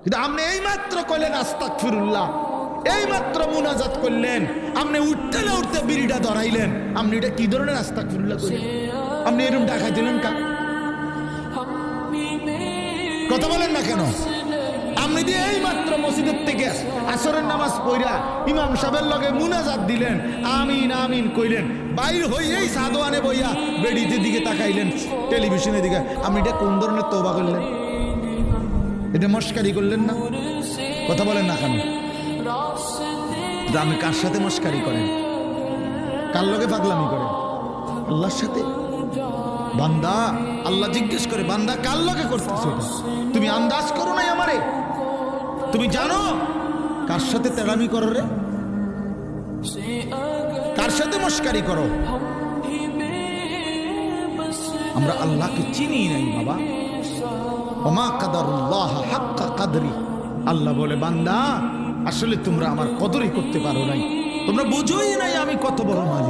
কিন্তু আপনি এই মাত্র কইলেন আস্তাগফিরুল্লাহ, এই মাত্র মুনাজাত করলেন, আপনি উঠতে না উঠতে বিড়িটা ধরাইলেন, আপনি এটা কি ধরনের আস্তাগফিরুল্লাহ কইলেন? আপনি এরকম টাকা দিলেন কা? কথা বলেন না কেন? আপনি দিয়ে এই মাত্র মসজিদের থেকে আসরের নামাজ পড়া ইমাম সাহেবের লগে মুনাজাত দিলেন, আমিন আমিন কইলেন, বাইর হইয়েই সাদওয়ানে বইয়া বেডিতে দিকে তাকাইলেন, টেলিভিশনের দিকে, আপনি এটা কোন ধরনের তওবা করলেন? এটা মস্কারি করলেন না? কথা বলেন না কেন? আপনি কার সাথে মস্কারি করেন? কার লগে পাগলামি করেন? আল্লাহর সাথে। বান্দা আল্লাহ জিজ্ঞেস করে, বান্দা কার লগে করতেছ এটা? তুমি আন্দাজ করো নাই আমারে? তুমি জানো কার সাথে তেড়ামি করো রে? কার সাথে মস্কারি করো? আমরা আল্লাহকে চিনি নাই বাবা। ওমা কাদারুল্লাহ হাক্কা কাদরি। আল্লাহ বলে, বান্দা আসলে তোমরা আমার কদরই করতে পারো নাই, তোমরা বুঝোই নাই আমি কত বড় মালিক।